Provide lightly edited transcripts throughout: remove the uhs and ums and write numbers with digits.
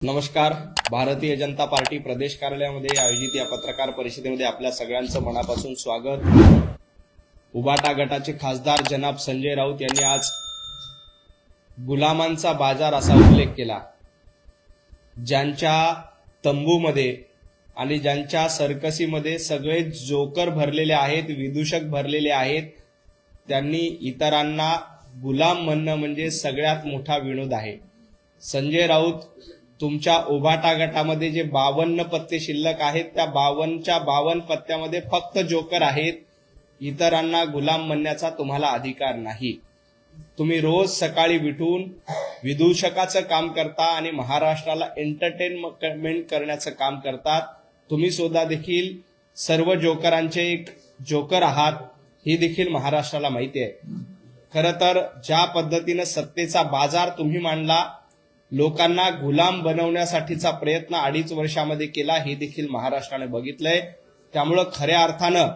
नमस्कार. भारतीय जनता पार्टी प्रदेश कार्यालयामध्ये आयोजित या पत्रकार परिषदेमध्ये आपल्या सगळ्यांचं मनापासून स्वागत. उबाटा गटाचे खासदार जनाब संजय राऊत यांनी आज गुलामांचा बाजार असा उल्लेख केला. ज्यांच्या तंबूमध्ये आणि ज्यांच्या सर्कसीमध्ये सगळे जोकर भरलेले आहेत, विदूषक भरलेले आहेत, त्यांनी इतरांना गुलाम म्हणणं म्हणजे सगळ्यात मोठा विनोद आहे. संजय राऊत, तुमच्या उबाटा गटामध्ये जे 52 पत्ते शिल्लक आहेत त्या 52च्या 52 पत्त्यामध्ये फक्त जोकर आहेत. इतरांना गुलाम म्हणण्याचा तुम्हाला अधिकार नाही. तुम्ही रोज सकाळी उठून विदूषकाचं काम करता आणि महाराष्ट्राला एंटरटेनमेंट करण्याचं काम करतात. तुम्ही सुद्धा देखील सर्व जोकरांचे एक जोकर आहात, ही देखील महाराष्ट्राला माहिती आहे. खरं तर ज्या पद्धतीनं सत्तेचा बाजार तुम्ही मांडला, लोकांना गुलाम बनवण्यासाठीचा प्रयत्न 2.5 वर्षामध्ये केला, हे देखील महाराष्ट्राने बघितलंय. त्यामुळं खऱ्या अर्थानं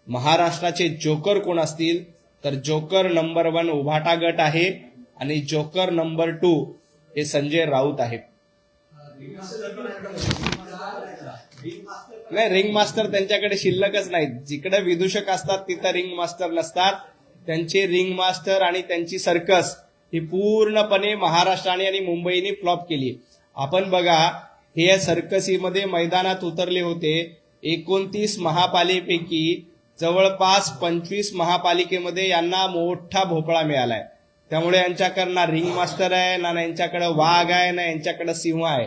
महाराष्ट्राचे जोकर कोण असतील तर जोकर नंबर 1 उभाटा गट आहे आणि जोकर नंबर 2 हे संजय राऊत आहे. नाही, रिंग मास्टर त्यांच्याकडे शिल्लकच नाहीत. जिकडे विदूषक असतात तिथं रिंग मास्टर नसतात. त्यांचे रिंग मास्टर आणि त्यांची सर्कस ही पूर्णपणे महाराष्ट्राने आणि मुंबईने फ्लॉप केली. आपण बघा, हे सर्कसीमध्ये मैदानात उतरले होते. 29 महापालिकेपैकी जवळपास 25 महापालिकेमध्ये यांना मोठा भोपळा मिळालाय. त्यामुळे यांच्याकडे ना रिंग मास्टर आहे, ना यांच्याकडे वाघ आहे, ना यांच्याकडे सिंह आहे.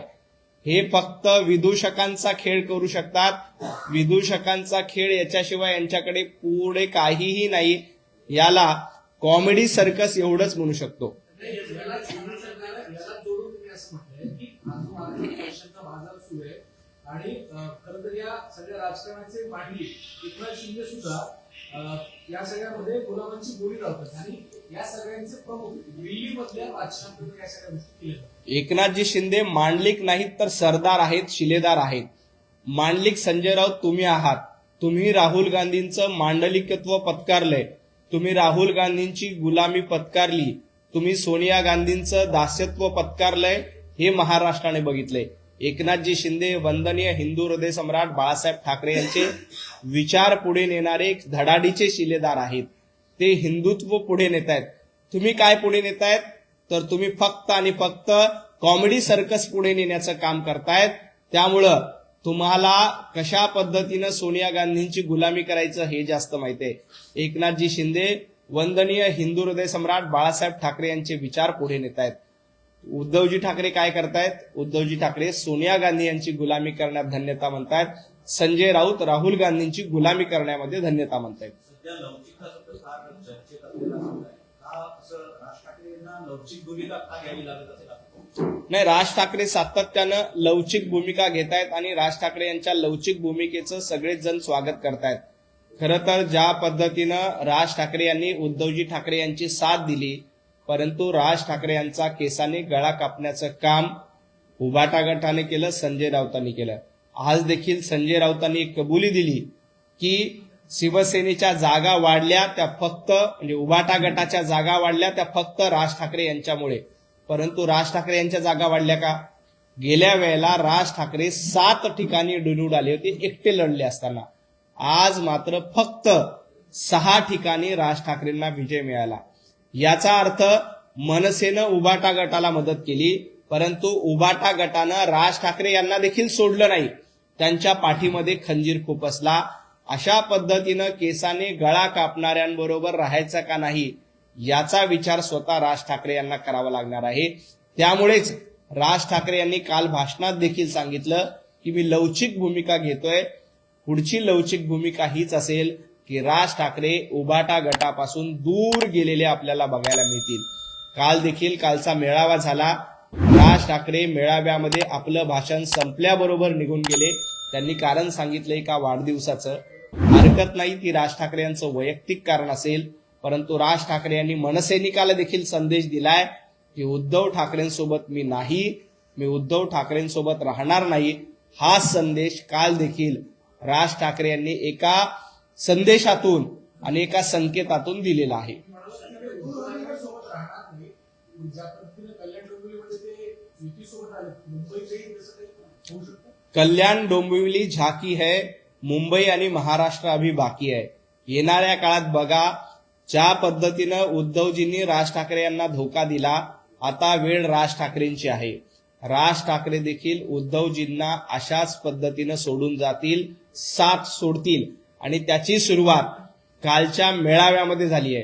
हे फक्त विदूषकांचा खेळ करू शकतात. विदूषकांचा खेळ याच्याशिवाय यांच्याकडे पुढे काहीही नाही. याला कॉमेडी सर्कस एवढंच म्हणू शकतो. आणि खरं तर या सगळ्या राजकारणाचे मांडली एकनाथ शिंदे सुद्धा या सगळ्यामध्ये गुलामांची बोली लावतात आणि या सगळ्यांचे प्रमुख दिल्लीमधल्या बादशाहांकडून या सगळ्या गोष्टी केल्या. एकनाथजी शिंदे मांडलिक नाहीत तर सरदार आहेत, शिलेदार आहेत. मांडलिक संजय राऊत तुम्ही आहात. तुम्ही राहुल गांधींचं मांडलिकत्व पत्कारलंय. तुम्ही राहुल गांधींची गुलामी पत्कारली. तुम्ही सोनिया गांधींचं दास्यत्व पत्कारलंय. हे महाराष्ट्राने बघितलंय. एकनाथजी शिंदे वंदनीय हिंदू हृदय सम्राट बाळासाहेब ठाकरे यांचे विचार पुढे नेणारे धडाडीचे शिलेदार आहेत. ते हिंदुत्व पुढे नेत आहेत. तुम्ही काय पुढे नेतायत तर तुम्ही फक्त आणि फक्त कॉमेडी सर्कस पुढे नेण्याचं काम करतायत. त्यामुळं तुम्हाला कशा पद्धतीनं सोनिया गांधींची गुलामी करायचं हे जास्त माहिती आहे. एकनाथजी शिंदे वंदनीय हिंदू हृदय सम्राट बाळासाहेब ठाकरे यांचे विचार पुढे नेत आहेत. उद्धवजी ठाकरे काय करतायत? उद्धवजी ठाकरे सोनिया गांधी यांची गुलामी करण्यात धन्यता म्हणतायत. संजय राऊत राहुल गांधींची गुलामी करण्यामध्ये धन्यता म्हणतायत. नाही, राज ठाकरे सातत्यानं लवचिक भूमिका घेत आहेत आणि राज ठाकरे यांच्या लवचिक भूमिकेचं सगळेच जण स्वागत करतायत. खरं तर ज्या पद्धतीनं राज ठाकरे यांनी उद्धवजी ठाकरे यांची साथ दिली, परंतु राज ठाकरे यांचा केसाने गळा कापण्याचं काम उबाटा गटाने केलं, संजय राऊतांनी केलं. आज देखील संजय राऊतांनी कबुली दिली की शिवसेनेच्या जागा वाढल्या त्या फक्त म्हणजे उबाटा गटाच्या जागा वाढल्या त्या फक्त राज ठाकरे यांच्यामुळे. परंतु राज ठाकरे यांच्या जागा वाढल्या का? गेल्या वेळेला राज ठाकरे 7 ठिकाणी निवडून आले होते एकटे लढले असताना. आज मात्र फक्त 6 ठिकाणी राज ठाकरेंना विजय मिळाला. याचा अर्थ मनसेनं उबाटा गटाला मदत केली, परंतु उबाटा गटानं राज ठाकरे यांना देखील सोडलं नाही. त्यांच्या पाठीमध्ये खंजीर खुपसला. अशा पद्धतीनं केसाने गळा कापणाऱ्यांबरोबर राहायचं का नाही याचा विचार स्वतः राज ठाकरे यांना करावा लागणार आहे. त्यामुळेच राज ठाकरे यांनी काल भाषणात देखील सांगितलं की मी लवचिक भूमिका घेतोय. पुढची लवचिक भूमिका हीच असेल की राज ठाकरे उबाटा गटापासून दूर गेलेले आपल्याला बघायला मिळतील. काल देखील कालचा मेळावा झाला. राज ठाकरे मेळाव्यामध्ये आपलं भाषण संपल्याबरोबर निघून गेले. त्यांनी कारण सांगितलंय का वाढदिवसाचं. हरकत नाही, ती राज ठाकरे यांचं वैयक्तिक कारण असेल, परंतु राज ठाकरे यांनी मनसैनिकाला देखील संदेश दिलाय की उद्धव ठाकरेंसोबत मी नाही, मी उद्धव ठाकरेंसोबत राहणार नाही. हा संदेश काल देखील राज ठाकरे यांनी एका संदेशातून आणि एका संकेतातून दिलेला आहे. ज्या पद्धतीने कल्याण डोंबिवलीमध्ये ते युतीसोबत आले, मुंबईतही तसं काही होऊ शकतं? कल्याण डोंबिवली झाकी है, मुंबई आणि महाराष्ट्र अभी बाकी आहे. येणाऱ्या काळात बघा, ज्या पद्धतीनं उद्धवजींनी राज ठाकरे यांना धोका दिला, आता वेळ राज ठाकरेंची आहे. राज ठाकरे देखील उद्धवजींना अशाच पद्धतीनं सोडून जातील, साथ सोडतील आणि त्याची सुरुवात कालच्या मेळाव्यामध्ये झाली आहे.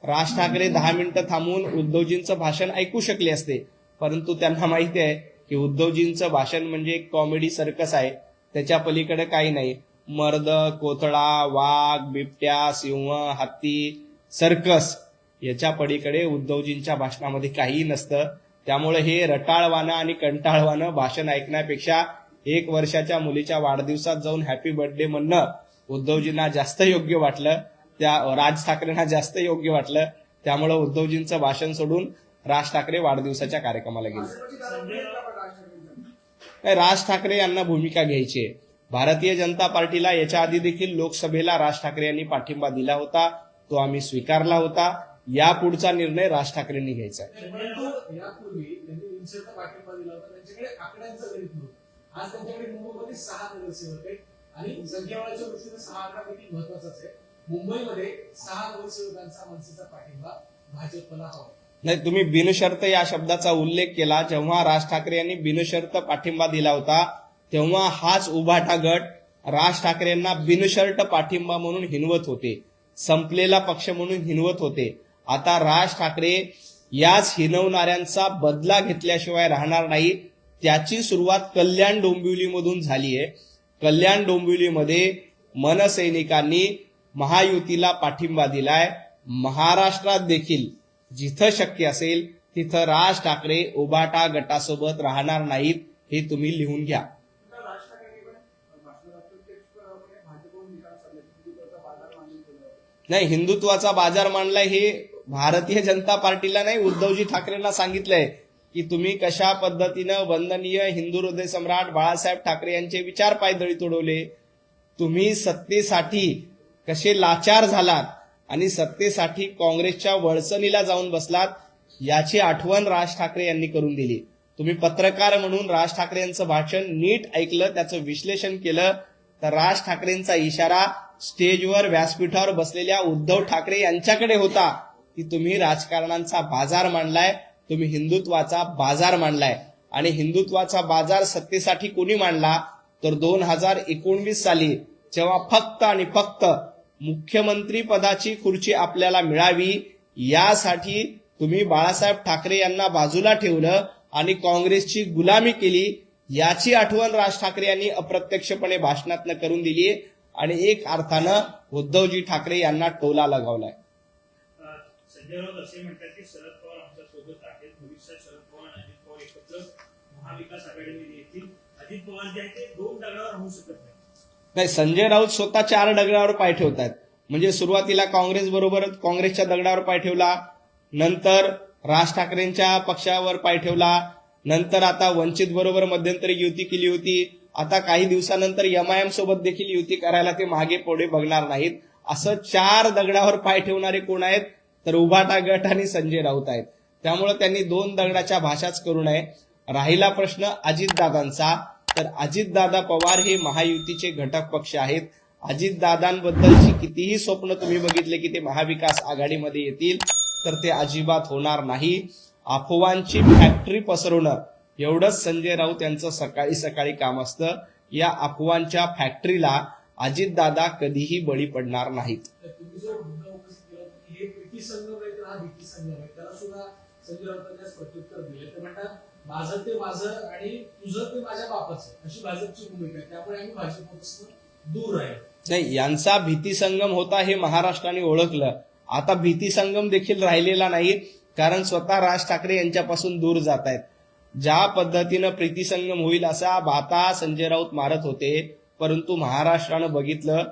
राज ठाकरे 10 मिनिटं थांबून उद्धवजींचं भाषण ऐकू शकले असते, परंतु त्यांना माहिती आहे की उद्धवजींचं भाषण म्हणजे एक कॉमेडी सर्कस आहे, त्याच्या पलीकडे काही नाही. मर्द, कोथळा, वाघ, बिबट्या, सिंह, हत्ती, सर्कस याच्या पलीकडे उद्धवजींच्या भाषणामध्ये काहीही नसतं. त्यामुळे हे रटाळवानं आणि कंटाळवानं भाषण ऐकण्यापेक्षा 1 वर्षाच्या मुलीच्या वाढदिवसात जाऊन हॅपी बर्थडे म्हणणं उद्धवजींना जास्त योग्य वाटलं, त्या राज ठाकरेंना जास्त योग्य वाटलं. त्यामुळे उद्धवजींचं भाषण सोडून राज ठाकरे वाढदिवसाच्या कार्यक्रमाला गेले. नाही, राज ठाकरे यांना भूमिका घ्यायची आहे. भारतीय जनता पार्टीला याच्या आधी देखील लोकसभेला राज ठाकरे यांनी पाठिंबा दिला होता, तो आम्ही स्वीकारला होता. यापुढचा निर्णय राज ठाकरेंनी घ्यायचा आहे. परंतु यापूर्वी त्यांनी विंचरचा पाठिंबा दिला होता, त्यांच्याकडे आकड्यांचं गणित नव्हतं. आज त्यांच्याकडे मुंबईमध्ये 6 नगरसेवक आहेत आणि संख्याबळाच्या दृष्टीने 6 आकडा देखील महत्वाचाच आहे. मुंबईमध्ये 6 नगरसेवकांचा मनसेचा पाठिंबा भाजपला हवा. नाही, तुम्ही बिनशर्त या शब्दाचा उल्लेख केला. जेव्हा राज ठाकरे यांनी बिनशर्त पाठिंबा दिला होता, तेव्हा हाच उभाटा गट राज ठाकरेंना बिनशर्त पाठिंबा म्हणून हिनवत होते, संपलेला पक्ष म्हणून हिनवत होते. आता राज ठाकरे याच हिनवणाऱ्यांचा बदला घेतल्याशिवाय राहणार नाही. त्याची सुरुवात कल्याण डोंबिवलीमधून झाली आहे. कल्याण डोंबिवलीमध्ये मनसैनिकांनी महायुतीला पाठिंबा दिलाय. महाराष्ट्रात देखील जिथं शक्य असेल तिथं राज ठाकरे उभाटा गटासोबत राहणार नाहीत, हे तुम्ही लिहून घ्या. नाही, हिंदुत्वाचा बाजार मांडलाय हे भारतीय जनता पार्टीला नाही, उद्धवजी ठाकरेंना सांगितलंय की तुम्ही कशा पद्धतीनं वंदनीय हिंदू हृदय सम्राट बाळासाहेब ठाकरे यांचे विचार पायदळी तुडवले, तुम्ही सत्तेसाठी कसे लाचार झालात आणि सत्तेसाठी काँग्रेसच्या वळसणीला जाऊन बसलात, याची आठवण राज ठाकरे यांनी करून दिली. तुम्ही पत्रकार म्हणून राज ठाकरे यांचं भाषण नीट ऐकलं, त्याचं विश्लेषण केलं, तर राज ठाकरेंचा इशारा स्टेजवर व्यासपीठावर बसलेल्या उद्धव ठाकरे यांच्याकडे होता की तुम्ही राजकारणाचा बाजार मांडलाय, तुम्ही हिंदुत्वाचा बाजार मांडलाय. आणि हिंदुत्वाचा बाजार सत्तेसाठी कोणी मांडला तर 2019 साली, जेव्हा फक्त आणि फक्त मुख्यमंत्री पदाची खुर्ची आपल्याला मिळावी यासाठी तुम्ही बाळासाहेब ठाकरे यांना बाजूला ठेवलं आणि काँग्रेसची गुलामी केली. याची आठवण राज ठाकरे यांनी अप्रत्यक्षपणे भाषणातनं करून दिली आणि एक अर्थानं उद्धवजी ठाकरे यांना टोला लगावलाय. संजय राऊत असे म्हणतात की शरद पवार आमच्या सोबत आहेत, भविष्यात शरद पवार आणि अजित पवार एकत्र महाविकास आघाडीमध्ये येतील. अजित पवार जे आहे ते 2 दगडावर राहू शकत नाही, संजय राऊत स्वतः 4 दगडावर पाय ठेवतात. म्हणजे सुरुवातीला काँग्रेस बरोबर काँग्रेसच्या दगडावर पाय ठेवला, नंतर राज ठाकरेंच्या पक्षावर पाय ठेवला, नंतर आता वंचित बरोबर मध्यंतरी युती केली होती, आता काही दिवसानंतर MIM सोबत देखील युती करायला ते मागे पुढे बघणार नाहीत. असं 4 दगडावर पाय ठेवणारे कोण आहेत तर उभाटा गट आणि संजय राऊत आहेत. त्यामुळे त्यांनी 2 दगडाच्या भाषाच करू नये. राहिला प्रश्न अजितदादांचा, तर अजितदादा पवार हे महायुतीचे घटक पक्ष आहेत. अजितदादांबद्दलची कितीही स्वप्न तुम्ही बघितले की ते महाविकास आघाडीमध्ये येतील, तर ते अजिबात होणार नाही. अफवांची फॅक्टरी पसरवणं एवढंच संजय राऊत यांचं सकाळी सकाळी काम असतं. या अफवांच्या फॅक्टरीला अजितदादा कधीही बळी पडणार नाहीत. तुम्ही जो मुद्दा उपस्थित केला की हे प्रीती संगम आहे, तर हा भीती संगम आहे, त्याला सुद्धा संजय राऊतांनी प्रत्युत्तर दिले. ते म्हणतात माझं ते माझं आणि तुझं ते माझ्या बापाचं, अशी भाजपची भूमिका आहे. त्यामुळे आम्ही भाजपपासून दूर आहे. नाही, यांचा भीती संगम होता हे महाराष्ट्राने ओळखलं. आता भीती संगम देखील राहिलेला नाही, कारण स्वतः राज ठाकरे यांच्यापासून दूर जात आहेत. ज्या पद्धतीनं प्रीती संगम होईल असा बाता संजय राऊत मारत होते, परंतु महाराष्ट्रानं बघितलं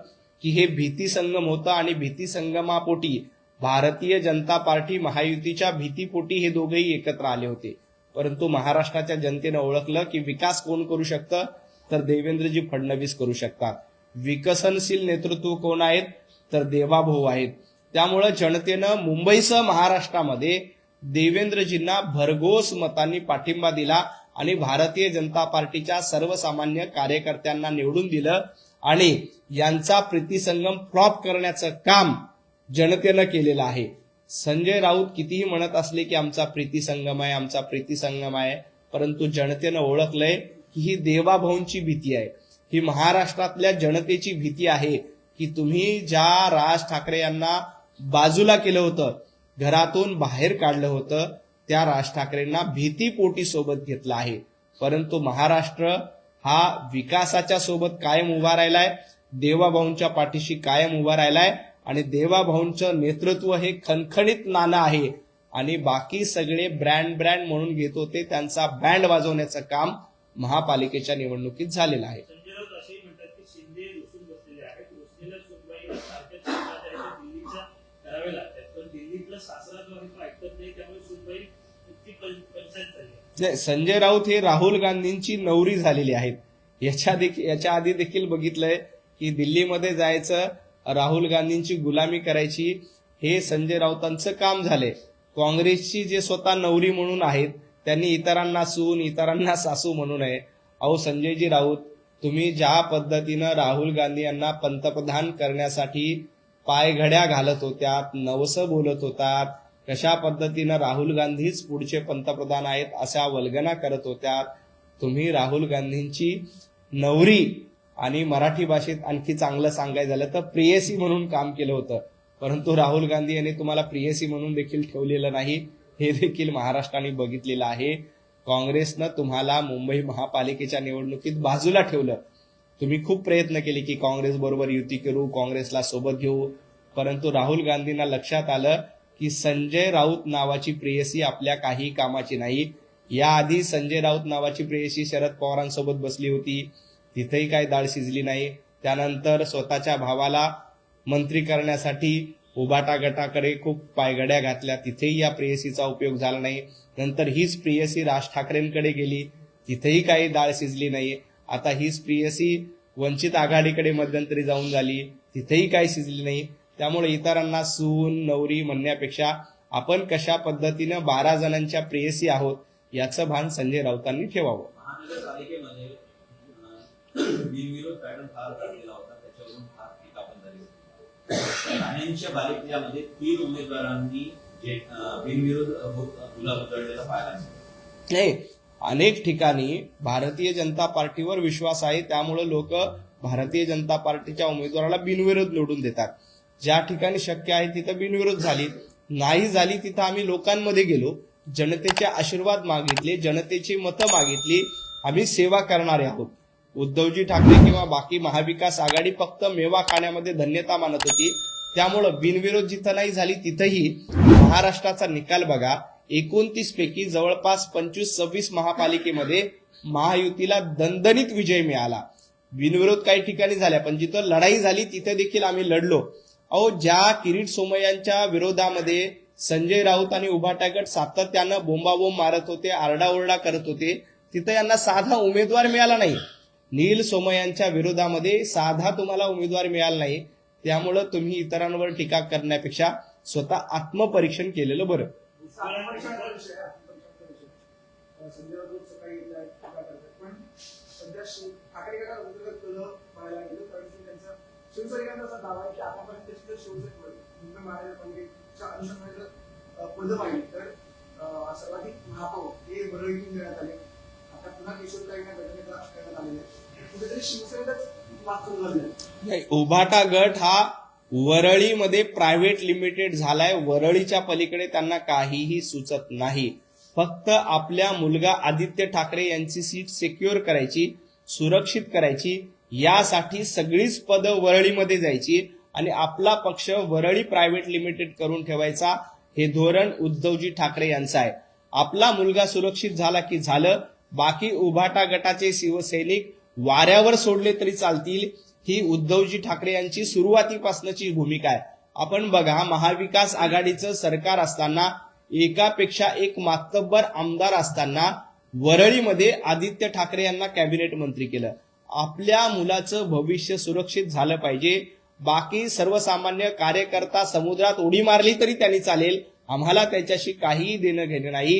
की हे भीती संगम होतं आणि भीती संगमापोटी भारतीय जनता पार्टी महायुतीच्या भीतीपोटी हे दोघेही एकत्र आले होते. परंतु महाराष्ट्राच्या जनतेनं ओळखलं की विकास कोण करू शकतं तर देवेंद्रजी फडणवीस करू शकतात. विकसनशील नेतृत्व कोण आहेत तर देवाभाऊ आहेत. त्यामुळे जनतेनं मुंबईसह महाराष्ट्रामध्ये देवेंद्रजींना भरघोस मतांनी पाठिंबा दिला आणि भारतीय जनता पार्टीच्या सर्वसामान्य कार्यकर्त्यांना निवडून दिलं आणि यांचा प्रीतिसंगम फ्लॉप करण्याचं काम जनतेनं केलेलं आहे. संजय राऊत कितीही म्हणत असले की आमचा प्रीतिसंगम आहे, आमचा प्रीतिसंगम आहे, परंतु जनतेनं ओळखलंय की ही देवाभाऊंची भीती आहे, ही महाराष्ट्रातल्या जनतेची भीती आहे की तुम्ही ज्या राज ठाकरे यांना बाजूला केलं होतं, घरातून बाहेर काढलं होतं, त्या राज ठाकरेंना भीतीपोटी सोबत घेतलं आहे. परंतु महाराष्ट्र हा विकासाच्या सोबत कायम उभा राहिलाय, देवाभाऊंच्या पाठीशी कायम उभा राहिलाय आणि देवाभाऊंचं नेतृत्व हे खणखणीत नाणं आहे आणि बाकी सगळे ब्रँड म्हणून घेत होते, त्यांचा बँड वाजवण्याचं काम महापालिकेच्या निवडणुकीत झालेलं आहे. संजय राऊत असेही म्हणतात की शिंदे रुसून बसलेले आहेत, रुसलेल्या सुनबाईला सारख्या चिंता दिल्लीच्या करावे लागतात, पण दिल्लीतला सासरा जो आहे तो ऐकत नाही, त्यामुळे सुनबाई ती पंचायत झाली आहे. संजय राऊत हे राहुल गांधींची नवरी झालेली आहेत. याच्या आधी देखील बघितलंय की दिल्लीमध्ये जायचं, राहुल गांधींची गुलामी करायची, हे संजय राऊतांचं काम झालंय. काँग्रेसची जे स्वतः नवरी म्हणून आहेत त्यांनी इतरांना सून, इतरांना सासू म्हणू नये. अहो संजयजी राऊत, तुम्ही ज्या पद्धतीनं राहुल गांधी यांना पंतप्रधान करण्यासाठी पायघड्या घालत होत्यात, नवसं बोलत होतात, कशा पद्धतीनं राहुल गांधीच पुढचे पंतप्रधान आहेत अशा वल्गना करत होत्यात, तुम्ही राहुल गांधींची नवरी आणि मराठी भाषेत आणखी चांगलं सांगायचं झालं तर प्रेयसी म्हणून काम केलं होतं. परंतु राहुल गांधी यांनी तुम्हाला प्रेयसी म्हणून देखील ठेवलेलं नाही, हे देखील महाराष्ट्राने बघितलेलं आहे. काँग्रेसनं तुम्हाला मुंबई महापालिकेच्या निवडणुकीत बाजूला ठेवलं. तुम्ही खूप प्रयत्न केले की काँग्रेस बरोबर युती करू, काँग्रेसला सोबत घेऊ, परंतु राहुल गांधींना लक्षात आलं की संजय राऊत नावाची प्रेयसी आपल्या काही कामाची नाही. याआधी संजय राऊत नावाची प्रेयसी शरद पवारांसोबत बसली होती, तिथेही काही डाळ शिजली नाही. त्यानंतर स्वतःच्या भावाला मंत्री करण्यासाठी उबाटा गटाकडे खूप पायघड्या घातल्या, तिथेही या प्रेयसीचा उपयोग झाला नाही. नंतर हीच प्रेयसी राज ठाकरेंकडे गेली, तिथेही काही डाळ शिजली नाही. आता हीच प्रेयसी वंचित आघाडीकडे मध्यंतरी जाऊन झाली, तिथेही काही शिजली नाही. त्यामुळे इतरांना सून, नवरी म्हणण्यापेक्षा आपण कशा पद्धतीनं 12 जणांच्या प्रेयसी आहोत याचं भान संजय राऊतांनी ठेवावं. महानगरपालिकेमध्ये बिनविरोध पॅटर्न फार गाजलेला होता, त्याच्यावरून फार टीका पण झाली होती. ठाण्याच्या बालेकिल्ल्यामध्ये 3 उमेदवारांनी जे बिनविरोध गुलाब उधळलेला पाहिला नाही. अनेक ठिकाणी भारतीय जनता पार्टीवर विश्वास आहे, त्यामुळे लोक भारतीय जनता पार्टीच्या उमेदवाराला बिनविरोध निवडून देतात. ज्या ठिकाणी शक्य आहे तिथं बिनविरोध झाली, नाही झाली तिथं आम्ही लोकांमध्ये गेलो, जनतेचे आशीर्वाद मागितले, जनतेची मतं मागितली, आम्ही सेवा करणारे आहोत. उद्धवजी ठाकरे किंवा बाकी महाविकास आघाडी फक्त मेवा खाण्यामध्ये धन्यता मानत होती. त्यामुळं बिनविरोध जिथं नाही झाली तिथंही महाराष्ट्राचा निकाल बघा, 29 पैकी जवळपास 25-26 महापालिकेमध्ये महायुतीला दणदणीत विजय मिळाला. बिनविरोध काही ठिकाणी झाल्या, पण जिथं लढाई झाली तिथे देखील आम्ही लढलो. अहो, ज्या किरीट सोमय्यांच्या विरोधामध्ये संजय राऊत आणि उभाटा गट सातत्यानं बोंबाबोंब मारत होते, आरडाओरडा करत होते, तिथं यांना साधा उमेदवार मिळाला नाही. नील सोमय्यांच्या विरोधामध्ये साधा तुम्हाला उमेदवार मिळाला नाही. त्यामुळं तुम्ही इतरांवर टीका करण्यापेक्षा स्वतः आत्मपरीक्षण केलेलं बरं. संजय राऊत सकाळी टीका करतात, पण सध्या ठाकरे गटात अंतर्गत कलह पाहायला गेलो, कारण त्यांचा शिवसैनिकांचा असा दावा आहे की आतापर्यंत शिवसेना मुंबई महानगरपालिकेच्या अनुषंगाने जर पद पाहिली तर सर्वाधिक महापौर हे वरळीतून देण्यात आले. आता पुन्हा किशोरताईंना घटनेचा करण्यात आलेला आहे. कुठेतरी शिवसेनेतच वाद सुरू झालेला आहे. उभाटा गट हा वरळीमध्ये प्रायव्हेट लिमिटेड झालाय. वरळीच्या पलीकडे त्यांना काहीही सुचत नाही. फक्त आपल्या मुलगा आदित्य ठाकरे यांची सीट सिक्युअर करायची, सुरक्षित करायची, यासाठी सगळीच पदं वरळीमध्ये जायची आणि आपला पक्ष वरळी प्रायव्हेट लिमिटेड करून ठेवायचा, हे धोरण उद्धवजी ठाकरे यांचं आहे. आपला मुलगा सुरक्षित झाला की झालं, बाकी उभाटा गटाचे शिवसैनिक वाऱ्यावर सोडले तरी चालतील, ही उद्धवजी ठाकरे यांची सुरुवातीपासूनची भूमिका आहे. आपण बघा, महाविकास आघाडीचं सरकार असताना, एकापेक्षा एक मातब्बर आमदार असताना वरळीमध्ये आदित्य ठाकरे यांना कॅबिनेट मंत्री केलं. आपल्या मुलाचं भविष्य सुरक्षित झालं पाहिजे. बाकी सर्वसामान्य कार्यकर्ता समुद्रात उडी मारली तरी त्यांनी चालेल, आम्हाला त्याच्याशी काहीही देणं घेणं नाही.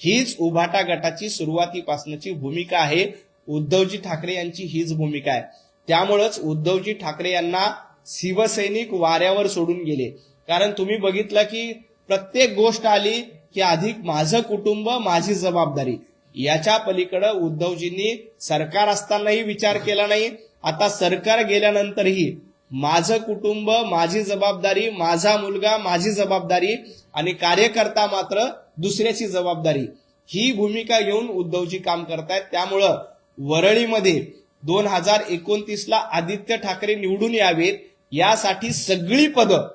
हीच उभाटा गटाची सुरुवातीपासूनची भूमिका आहे. उद्धवजी ठाकरे यांची हीच भूमिका आहे. त्यामुळंच उद्धवजी ठाकरे यांना शिवसैनिक वाऱ्यावर सोडून गेले. कारण तुम्ही बघितलं की प्रत्येक गोष्ट आली की अधिक माझं कुटुंब माझी जबाबदारी, याच्या पलीकडे उद्धवजींनी सरकार असतानाही विचार केला नाही. आता सरकार गेल्यानंतरही माझं कुटुंब माझी जबाबदारी, माझा मुलगा माझी जबाबदारी आणि कार्यकर्ता मात्र दुसऱ्याची जबाबदारी, ही भूमिका घेऊन उद्धवजी काम करतायत. त्यामुळं वरळीमध्ये 2029ला आदित्य ठाकरे निवडून यावेत यासाठी सगळी पदं,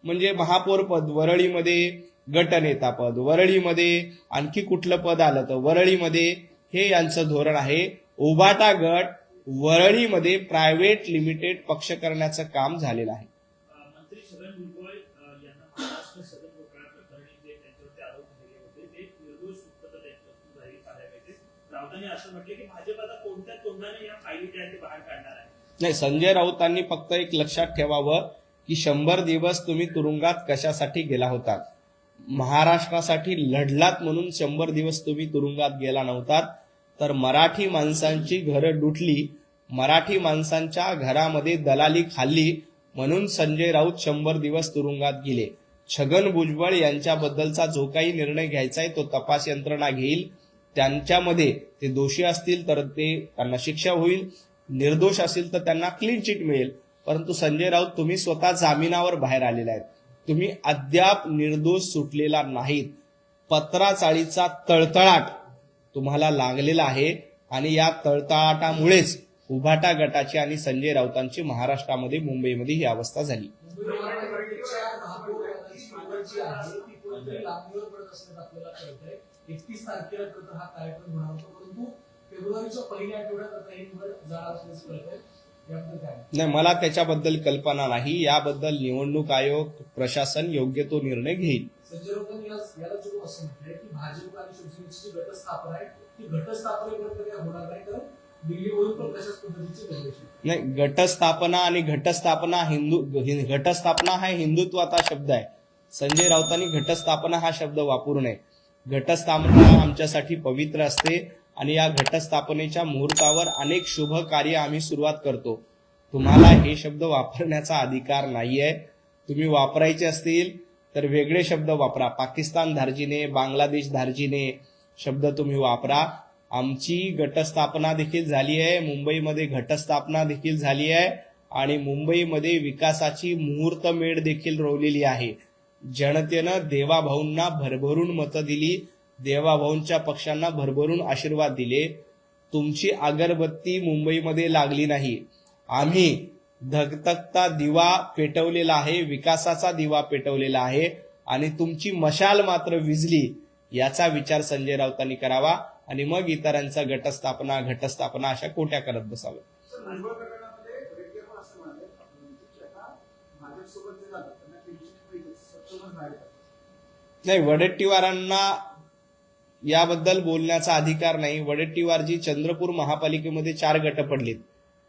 म्हणजे महापौर पद वरळीमध्ये, गटनेता पद वरळीमध्ये, आणखी कुठलं पद आलं तर वरळीमध्ये, हे यांचं धोरण आहे. उभाटा गट वरळीमध्ये प्रायव्हेट लिमिटेड पक्ष करण्याचं काम झालेलं आहे. मंत्री छगन भुजबळ यांना महाराष्ट्र सदन घोटाळा प्रकरणी जे त्यांच्यावरती आरोप झाले होते ते निर्दोष मुक्तता त्यांच्यातून झाली पाहायला मिळते. राऊतांनी असं म्हटलं की भाजप आता कोणत्या तोंडाने या फायली त्या ते बाहेर काढणार आहे. नाही, संजय राऊतांनी फक्त एक लक्षात ठेवावं की 100 दिवस तुम्ही तुरुंगात कशासाठी गेला होतात. महाराष्ट्रासाठी लढलात म्हणून 100 दिवस तुम्ही तुरुंगात गेला नव्हतात, तर मराठी माणसांची घरं लुटली, मराठी माणसांच्या घरामध्ये दलाली खाल्ली म्हणून संजय राऊत 100 दिवस तुरुंगात गेले. छगन भुजबळ यांच्याबद्दलचा जो काही निर्णय घ्यायचा आहे तो तपास यंत्रणा घेईल. त्यांच्यामध्ये ते दोषी असतील तर त्यांना शिक्षा होईल, निर्दोष असेल तर त्यांना क्लीन चिट मिळेल. परंतु संजय राऊत, तुम्ही स्वतः जामिनावर बाहेर आलेला आहेत, तुम्ही अद्याप निर्दोष सुटलेला नाहीत. पत्राचाळीचा तळतळाट तुम्हाला लागलेला आहे आणि या तळतळाटामुळेच उभाटा गटाची आणि संजय राऊतांची महाराष्ट्रामध्ये, मुंबईमध्ये ही अवस्था झाली. मुंबई महानगरपालिकेच्या महापौरांची निवड जी आहे ती कुठेतरी लांबणीवर पडत असल्याचं आपल्याला कळतंय. 31 तारखेला खरं हा कार्यक्रम होणार होता, परंतु फेब्रुवारीच्या पहिल्या आठवड्यात आता ही निवड जाणार असल्याचं कळतंय. याबद्दल काय? नाही, मला त्याच्याबद्दल कल्पना नाही. याबद्दल निवडणूक आयोग, प्रशासन योग्य तो निर्णय घेईल. संजय राऊतांनी याला जोडून असं म्हटलंय की भाजप आणि शिवसेनेची जी घटस्थापना आहे ती घटस्थापनेप्रक्रिया होणार नाही, कारण दिल्लीवरून पण तशाच पद्धतीची निर्देश नाही, घटस्थापना आणि घटस्थापना हा हिंदुत्वाचा शब्द आहे. संजय राऊतांनी घटस्थापना हा शब्द वापरू नये. घटस्थापना आमच्यासाठी पवित्र असते आणि या घटस्थापनेच्या मुहूर्तावर अनेक शुभ कार्य आम्ही सुरुवात करतो. तुम्हाला हे शब्द वापरण्याचा अधिकार नाहीये. तुम्ही वापरायचे असतील तर वेगळे शब्द वापरा. पाकिस्तान धार्जिने, बांगलादेश धार्जिने शब्द तुम्ही वापरा. आमची घटस्थापना देखील झाली आहे, मुंबईमध्ये घटस्थापना देखील झाली आहे आणि मुंबईमध्ये विकासाची मुहूर्तमेढ देखील रोवलेली आहे. जनतेनं देवाभाऊंना भरभरून मतं दिली, देवाभाऊंच्या पक्षांना भरभरून आशीर्वाद दिले. तुमची अगरबत्ती मुंबईमध्ये लागली नाही. आम्ही धगधगता दिवा पेटवलेला आहे, विकासाचा दिवा पेटवलेला आहे आणि तुमची मशाल मात्र विझली. याचा विचार संजय राऊतांनी करावा आणि मग इतरांचा घटस्थापना अशा कोट्या करत बसाव्या. भुजबळ प्रकरणामध्ये रेड्डी पण असं म्हणाले की आता भाजपसोबत जे जातात त्यांना टेन्शन सक्षमच नाही. नाही, वडेट्टीवारांना याबद्दल बोलण्याचा अधिकार नाही. वडेट्टीवारजी, चंद्रपूर महापालिकेमध्ये 4 गट पडलेत,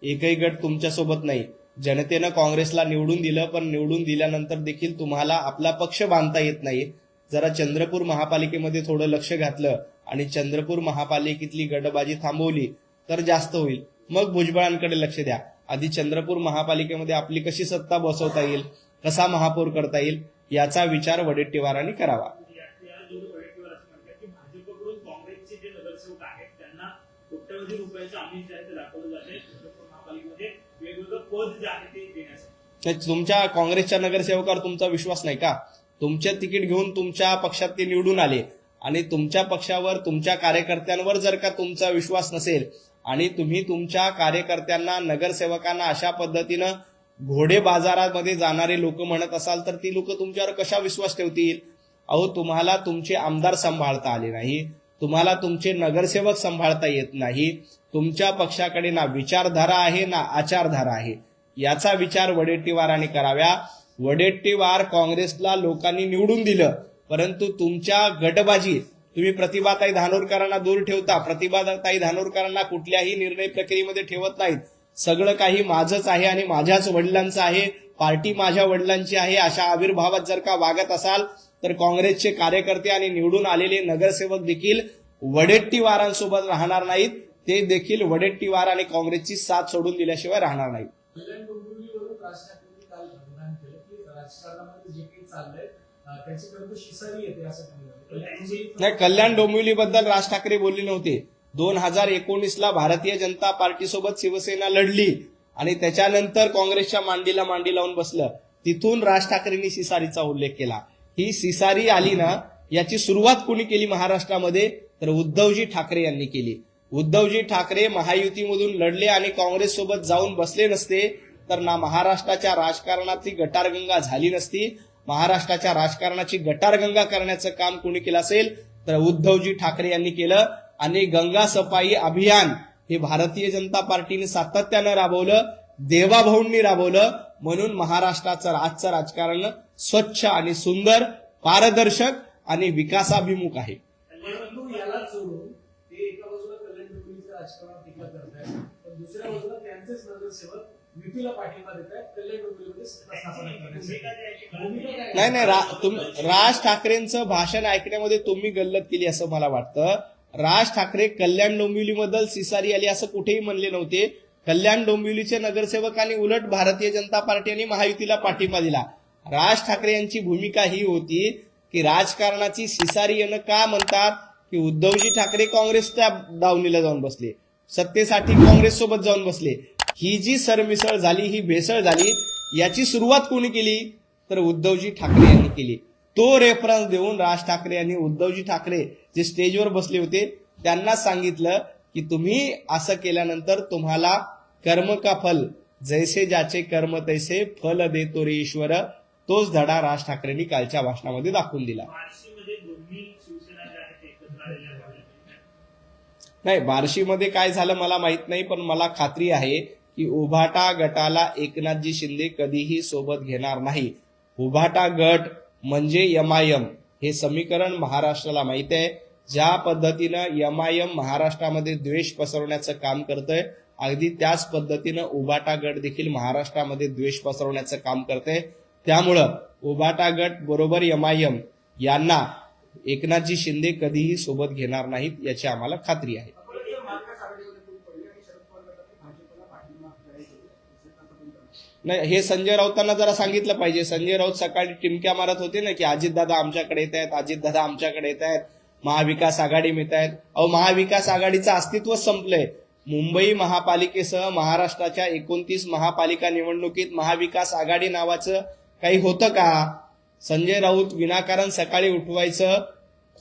एकही गट तुमच्यासोबत नाही. जनतेनं काँग्रेसला निवडून दिलं, पण निवडून दिल्यानंतर देखील तुम्हाला आपला पक्ष बांधता येत नाही. जरा चंद्रपूर महापालिकेमध्ये थोडं लक्ष घातलं आणि चंद्रपूर महापालिकेतली गटबाजी थांबवली तर जास्त होईल. मग भुजबळांकडे लक्ष द्या. आधी चंद्रपूर महापालिकेमध्ये आपली कशी सत्ता बसवता येईल, कसा महापौर करता येईल, याचा विचार वडेट्टीवारांनी करावा. वडेट्टीवार असं म्हणतात की भाजपकडून काँग्रेसचे जे नगरसेवक आहेत त्यांना कोट्यवधी रुपयाचं आमिष जे आहे ते दाखवलं जाते चंद्रपूर महापालिकेमध्ये वेगवेगळं पद जे आहे ते देण्यासाठी. तुमच्या काँग्रेसच्या नगरसेवकावर तुमचा विश्वास नाही का? तुमच्या तिकीट घेऊन तुमच्या पक्षात ते निवडून आले आणि तुमच्या पक्षावर, तुमच्या कार्यकर्त्यांवर जर का तुमचा विश्वास नसेल आणि तुम्ही तुमच्या कार्यकर्त्यांना, नगरसेवकांना अशा पद्धतीनं घोडे बाजारामध्ये जाणारे लोक म्हणत असाल तर ती लोक तुमच्यावर कशा विश्वास ठेवतील? अहो, तुम्हाला तुमचे आमदार सांभाळता आले नाही, तुम्हाला तुमचे नगरसेवक सांभाळता येत नाही, तुमच्या पक्षाकडे ना विचारधारा आहे ना आचारधारा आहे. याचा विचार वडेट्टीवारांनी कराव्या. वडेट्टीवार काँग्रेसला लोकांनी निवडून दिलं, परंतु तुमच्या गटबाजी, तुम्ही प्रतिभाताई धानोरकरांना दूर ठेवता. प्रतिभाताई धानोरकरांना कुठल्याही निर्णय प्रक्रियेमध्ये ठेवत नाहीत. सगळं काही माझंच आहे आणि माझ्याच वडिलांचं आहे, पार्टी माझ्या वडिलांची आहे, अशा आविर्भावात जर का वागत असाल तर काँग्रेसचे कार्यकर्ते आणि निवडून आलेले नगरसेवक देखील वडेट्टीवारांसोबत राहणार नाहीत. ते देखील वडेट्टीवार आणि काँग्रेसची साथ सोडून दिल्याशिवाय राहणार नाहीत. कल्याण डोंबिवलीवरून राज ठाकरेंनी काल मतदान केलं की राजकारणामध्ये जे काही चाललंय त्याच्यापर्यंत शिसारी येते असं त्यांनी नाही, कल्याण डोंबिवलीबद्दल राज ठाकरे बोलले नव्हते. 2019ला भारतीय जनता पार्टीसोबत शिवसेना लढली आणि त्याच्यानंतर काँग्रेसच्या मांडीला मांडी लावून बसलं. तिथून राज ठाकरेंनी सिसारीचा उल्लेख केला. ही सिसारी आली ना, याची सुरुवात कोणी केली महाराष्ट्रामध्ये? तर उद्धवजी ठाकरे यांनी केली. उद्धवजी ठाकरे महायुतीमधून लढले आणि काँग्रेस सोबत जाऊन बसले नसते तर ना महाराष्ट्राच्या राजकारणाची गटारगंगा झाली नसती. महाराष्ट्राच्या राजकारणाची गटारगंगा करण्याचं काम कोणी केलं असेल तर उद्धवजी ठाकरे यांनी केलं. आणि गंगा सफाई अभियान हे भारतीय जनता पार्टीने सातत्यानं राबवलं, देवाभाऊंनी राबवलं. म्हणून महाराष्ट्राचं आजचं राजकारण स्वच्छ आणि सुंदर, पारदर्शक आणि विकासाभिमुख आहे. परंतु याला जोडून ते एका बाजूला कल्याण डोंबिवलीच्या राजकारणात टीका करतायत, पण दुसऱ्या बाजूला त्यांचेच नगरसेवक युतीला पाठिंबा देत आहेत कल्याण डोंबिवलीमध्ये सत्ता स्थापन करण्यासाठी. नाही, राज ठाकरेंचं भाषण ऐकण्यामध्ये तुम्ही गल्लत केली असं मला वाटतं. राज ठाकरे कल्याण डोंबिवलीबद्दल सिसारी आली असं कुठेही म्हणले नव्हते. कल्याण डोंबिवलीचे नगरसेवकांनी उलट भारतीय जनता पार्टी आणि महायुतीला पाठिंबा दिला. राज ठाकरे यांची भूमिका ही होती की राजकारणाची सिसारी येणं का म्हणतात की उद्धवजी ठाकरे काँग्रेसच्या दावणीला जाऊन बसले, सत्तेसाठी काँग्रेस सोबत जाऊन बसले. ही जी सरमिसळ झाली, ही भेसळ झाली, याची सुरुवात कोणी केली तर उद्धवजी ठाकरे यांनी केली. तो रेफरन्स देऊन राज ठाकरे यांनी उद्धवजी ठाकरे जे स्टेजवर बसले होते त्यांना सांगितलं की तुम्ही असं केल्यानंतर तुम्हाला कर्म का फल, जैसे ज्याचे कर्म तैसे फल देतो रे ईश्वर. तोच धडा राज ठाकरेंनी कालच्या भाषणामध्ये दाखवून दिला. बार्शीमध्ये दोन्ही शिवसेना ज्या आहेत एकत्र आलेल्या आहेत. नाही, बार्शीमध्ये काय झालं मला माहित नाही, पण मला खात्री आहे की उभाटा गटाला एकनाथजी शिंदे कधीही सोबत घेणार नाही. उभाटा गट म्हणजे एमआयएम हे समीकरण महाराष्ट्राला माहित आहे. ज्या पद्धतीनं एमआयएम महाराष्ट्रामध्ये द्वेष पसरवण्याचं काम करतंय, अगदी त्याच पद्धतीनं उभाटा गट देखील महाराष्ट्रामध्ये द्वेष पसरवण्याचं काम करतंय. त्यामुळं उभाटा गट बरोबर एमआयएम यांना एकनाथजी शिंदे कधीही सोबत घेणार नाहीत याची आम्हाला खात्री आहे. नाही, हे संजय राऊतांना जरा सांगितलं पाहिजे. संजय राऊत सकाळी टिमक्या मारत होते ना की अजितदादा आमच्याकडे येत आहेत, अजितदादा आमच्याकडे येत आहेत, महाविकास आघाडी मिळत आहेत. अहो, महाविकास आघाडीचं अस्तित्वच संपलंय. मुंबई महापालिकेसह महाराष्ट्राच्या 29 महापालिका निवडणुकीत महाविकास आघाडी नावाचं काही होतं का? संजय राऊत विनाकारण सकाळी उठवायचं,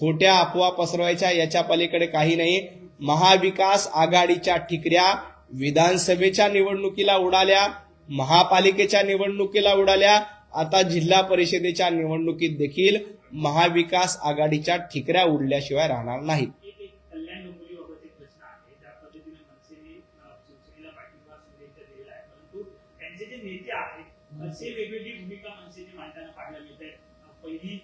खोट्या अफवा पसरवायच्या, याच्या पलीकडे काही नाही. महाविकास आघाडीच्या ठिकऱ्या विधानसभेच्या निवडणुकीला उडाल्या, महापालिकेच्या निवडणुकीला उडाल्या, आता जिल्हा परिषदेच्या निवडणुकीत देखील महाविकास आघाडीच्या ठिकऱ्या उडल्याशिवाय राहणार नाहीत. कल्याण डोंबिवलीबाबत एक प्रश्न आहे. ज्या पद्धतीने मनसेने शिवसेनेला पाठिंबा शिंदेच्या दिलेला आहे, परंतु त्यांचे जे नेते आहेत असे वेगवेगळी भूमिका मनसेने मांडताना पाहायला मिळत आहे. पहिली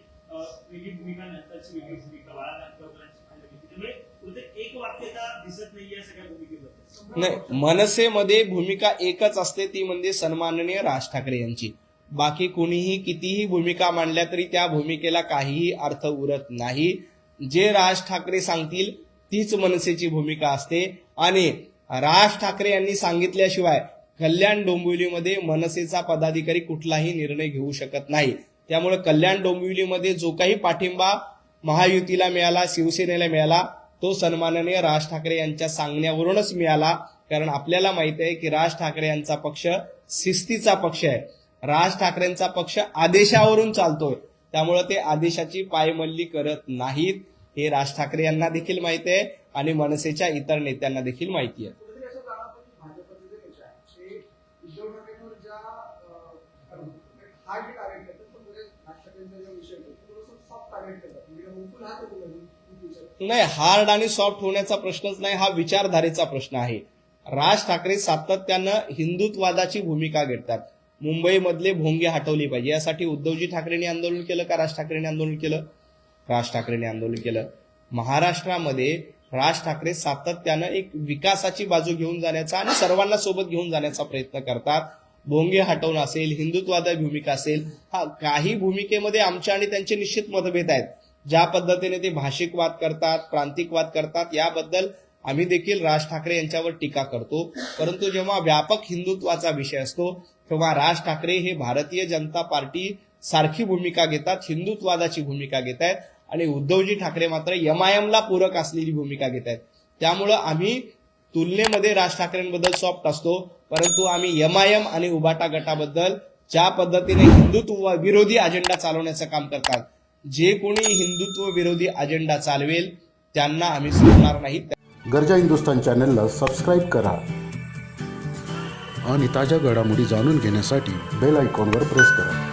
वेगळी भूमिका, नंतरची वेगळी भूमिका, बाळासाहेबांची पाहायला मिळते. त्यामुळे कुठे एक वाक्यता दिसत नाहीये या सगळ्या भूमिकेबद्दल. नाही, मनसेमध्ये भूमिका एकच असते, ती म्हणजे सन्माननीय राज ठाकरे यांची. बाकी कोणीही कितीही भूमिका मांडल्या तरी त्या भूमिकेला काहीही अर्थ उरत नाही. जे राज ठाकरे सांगतील तीच मनसेची भूमिका असते आणि राज ठाकरे यांनी सांगितल्याशिवाय कल्याण डोंबिवलीमध्ये मनसेचा पदाधिकारी कुठलाही निर्णय घेऊ शकत नाही. त्यामुळे कल्याण डोंबिवलीमध्ये जो काही पाठिंबा महायुतीला मिळाला, शिवसेनेला मिळाला, तो सन्माननीय राज ठाकरे यांच्या सांगण्यावरूनच मिळाला. कारण आपल्याला माहित आहे की राज ठाकरे यांचा पक्ष शिस्तीचा पक्ष आहे. राज ठाकरेंचा पक्ष आदेशावरून चालतोय, त्यामुळे ते आदेशाची पायमल्ली करत नाहीत. हे राज ठाकरे यांना देखील माहिती आहे आणि मनसेच्या इतर नेत्यांना देखील माहिती आहे. नाही, हार्ड आणि सॉफ्ट होण्याचा प्रश्नच नाही, हा विचारधारेचा प्रश्न आहे. राज ठाकरे सातत्यानं हिंदुत्ववादाची भूमिका घेतात. मुंबईमधले भोंगे हटवले पाहिजे यासाठी उद्धवजी ठाकरेंनी आंदोलन केलं का राज ठाकरेंनी आंदोलन केलं? राज ठाकरेंनी आंदोलन केलं. महाराष्ट्रामध्ये राज ठाकरे सातत्यानं एक विकासाची बाजू घेऊन जाण्याचा आणि सर्वांना सोबत घेऊन जाण्याचा प्रयत्न करतात. भोंगे हटवणं असेल, हिंदुत्वादी भूमिका असेल, काही भूमिकेमध्ये आमच्या आणि त्यांचे निश्चित मतभेद आहेत. ज्या पद्धतीने ते भाषिक वाद करतात, प्रांतिक वाद करतात, याबद्दल आम्ही देखील राज ठाकरे यांच्यावर टीका करतो. परंतु जेव्हा व्यापक हिंदुत्वाचा विषय असतो तेव्हा राज ठाकरे हे भारतीय जनता पार्टी सारखी भूमिका घेतात, हिंदुत्वादाची भूमिका घेत आहेत आणि उद्धवजी ठाकरे मात्र MIM ला पूरक असलेली भूमिका घेत आहेत. त्यामुळं आम्ही तुलनेमध्ये राज ठाकरेंबद्दल सॉफ्ट असतो, परंतु आम्ही MIM आणि उभाटा गटाबद्दल ज्या पद्धतीने हिंदुत्व विरोधी अजेंडा चालवण्याचं काम करतात, जे कोणी हिंदुत्व विरोधी अजेंडा चालवेल त्यांना आम्ही सोडणार नाही. गर्जा हिंदुस्तान चॅनलला सबस्क्राईब करा आणि ताज्या घडामोडी जाणून घेण्यासाठी बेल आयकॉनवर प्रेस करा.